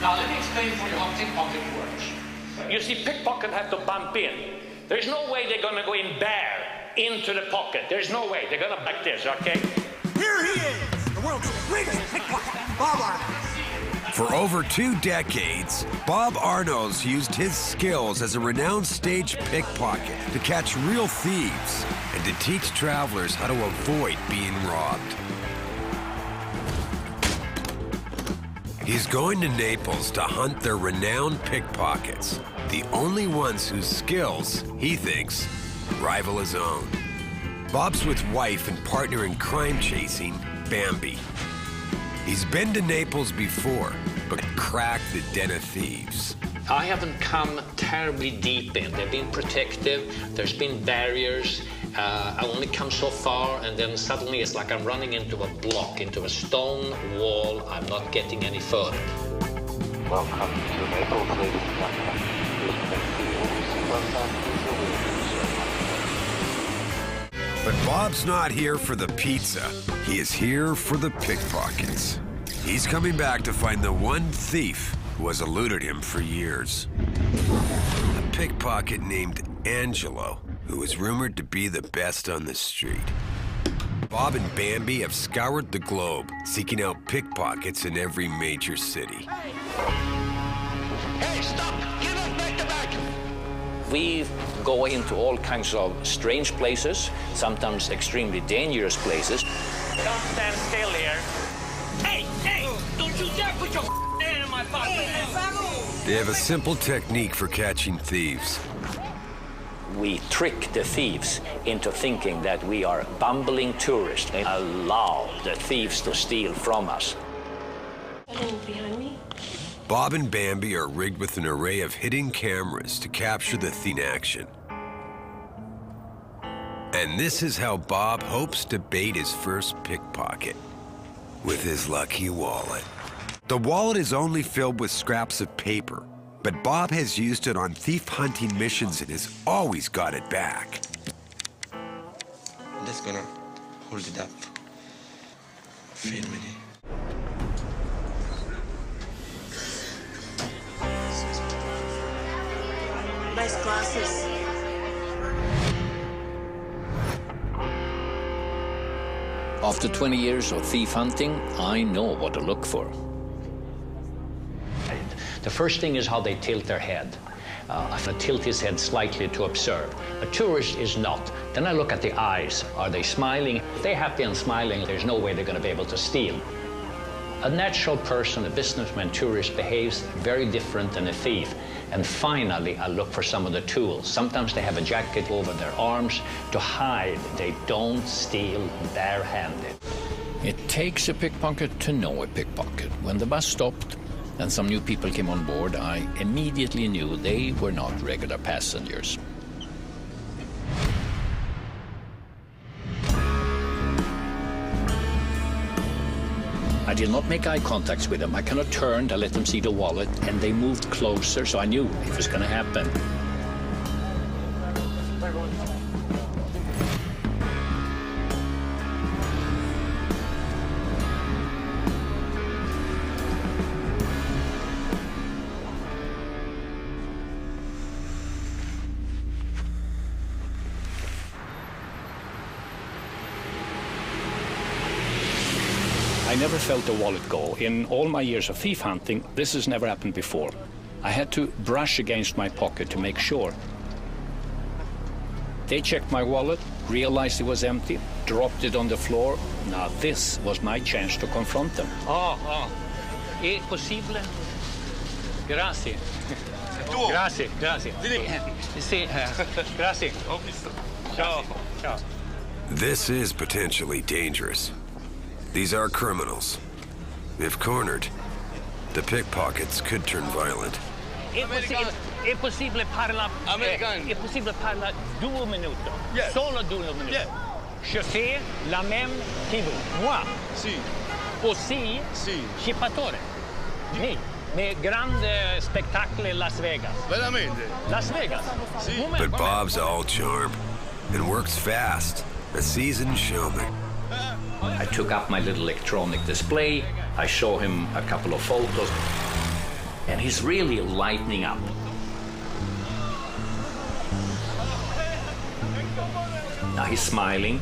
Now let me explain for you how pickpocket works. You see, pickpocket have to bump in. There's no way they're gonna go in bare into the pocket. There's no way. They're gonna like this, okay? Here he is, the world's greatest pickpocket, Bob Arnold. For over 2 decades, Bob Arnold's used his skills as a renowned stage pickpocket to catch real thieves and to teach travelers how to avoid being robbed. He's going to Naples to hunt their renowned pickpockets, the only ones whose skills, he thinks, rival his own. Bob's with wife and partner in crime chasing, Bambi. He's been to Naples before, but cracked the den of thieves. I haven't come terribly deep in. They've been protective, there's been barriers. I only come so far, and then suddenly it's like I'm running into a block, into a stone wall. I'm not getting any further. Welcome to Naples, ladies and gentlemen. Please connect to the But Bob's not here for the pizza. He is here for the pickpockets. He's coming back to find the one thief who has eluded him for years. A pickpocket named Angelo, who is rumored to be the best on the street. Bob and Bambi have scoured the globe, seeking out pickpockets in every major city. Hey, stop! Give us back the bag! We go into all kinds of strange places, sometimes extremely dangerous places. Don't stand still here. Hey, don't you dare put your hand in my pocket. They have a simple technique for catching thieves. We trick the thieves into thinking that we are bumbling tourists and allow the thieves to steal from us. Behind me? Bob and Bambi are rigged with an array of hidden cameras to capture the thief in action. And this is how Bob hopes to bait his first pickpocket, with his lucky wallet. The wallet is only filled with scraps of paper, but Bob has used it on thief hunting missions and has always got it back. I'm just gonna hold it up. Film it. Nice glasses. After 20 years of thief hunting, I know what to look for. The first thing is how they tilt their head. If I tilt his head slightly to observe. A tourist is not. Then I look at the eyes. Are they smiling? If they're happy and smiling, there's no way they're going to be able to steal. A natural person, a businessman, tourist, behaves very different than a thief. And finally, I look for some of the tools. Sometimes they have a jacket over their arms to hide. They don't steal barehanded. It takes a pickpocket to know a pickpocket. When the bus stopped and some new people came on board, I immediately knew they were not regular passengers. I did not make eye contacts with them. I kind of turned, I let them see the wallet, and they moved closer, so I knew it was going to happen. I never felt the wallet go. In all my years of thief hunting, this has never happened before. I had to brush against my pocket to make sure. They checked my wallet, realized it was empty, dropped it on the floor. Now this was my chance to confront them. È possibile? Grazie. Grazie, grazie. Sì, grazie. Ciao, ciao. This is potentially dangerous. These are criminals. If cornered, the pickpockets could turn violent. È possibile parlare? Americano. È possibile parlare 2 minuti? Yes. Solo 2 minuti? Yes. Je fais la même que vous. Moi. Sì. Aussi. Sì. Scippatore. Sì. Med grande spettacolo in Las Vegas. Veramente? Las Vegas. Sì. But Bob's all charm and works fast, a seasoned showman. I took up my little electronic display. I show him a couple of photos. And he's really lightening up. Now he's smiling,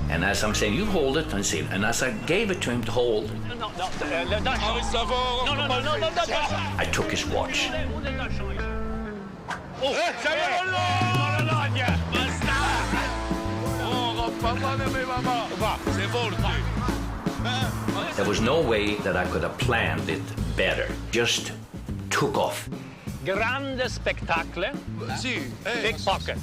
and as I'm saying, you hold it and see. And as I gave it to him to hold, I took his watch. There was no way that I could have planned it better. Just took off. Grande spectacle. Pickpocket.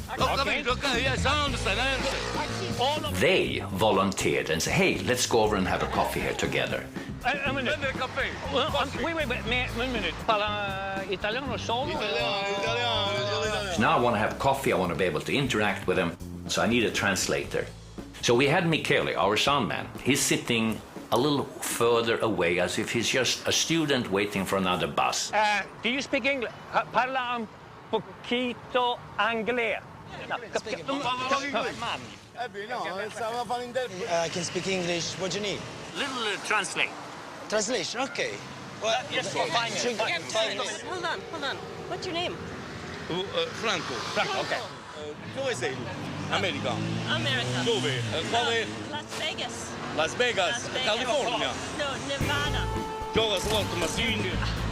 They volunteered and said, hey, let's go over and have a coffee here together. Un minute. Wait, un minute. Parla italiano solo? So now I want to have coffee, I want to be able to interact with him, so I need a translator. So we had Michele, our sound man. He's sitting a little further away, as if he's just a student waiting for another bus. Do you speak English? Parla un poquito inglese. I can speak English. What do you need? Little translate. Translation, okay. Well, Yes, for 5 minutes. Hold on. What's your name? Franco. Okay. Dove sei tu? America. America. Dove? Quale? Las Vegas. Las Vegas, California. No, Nevada. Gioca slot machine.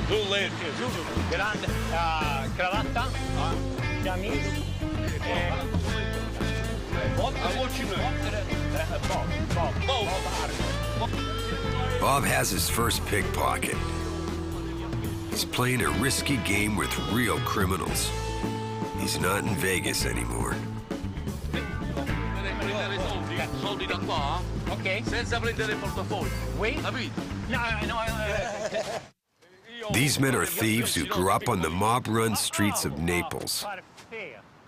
Roulette. Grande cravatta. Camis. Bob has his first pickpocket. He's playing a risky game with real criminals. He's not in Vegas anymore. Soldi da qua, Okay. senza prendere il portafoglio. Wait. Capito? No. These men are thieves who grew up on the mob-run streets of Naples.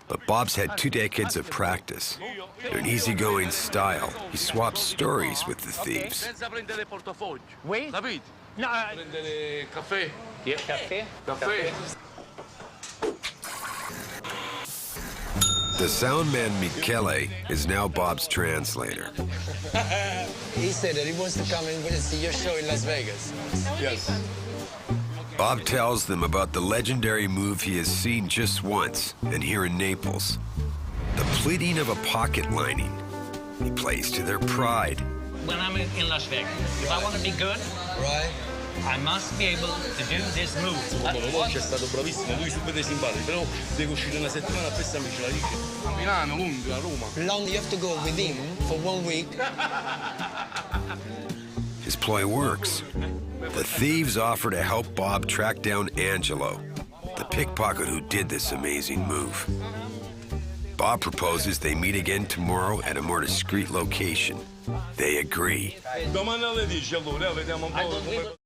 But Bob's had 2 decades of practice. In an easygoing style, he swaps stories with the thieves. Senza prendere il portafoglio. Wait. Capito? No. Prendere caffè. Caffè. Caffè. The sound man Michele is now Bob's translator. he said that he wants to come and see your show in Las Vegas. Yes. Bob tells them about the legendary move he has seen just once, and here in Naples. The pleating of a pocket lining. He plays to their pride. When I'm in Las Vegas, if I want to be good, Right? I must be able to do this move. È stato bravissimo, lui subito simpatico, però devo uscire una settimana a festa ce la dice. A Milano, Londra, Roma. London, you have to go with him for 1 week. His ploy works. The thieves offer to help Bob track down Angelo, the pickpocket who did this amazing move. Bob proposes they meet again tomorrow at a more discreet location. They agree. Domani alle 10 allora, vediamo un po' come...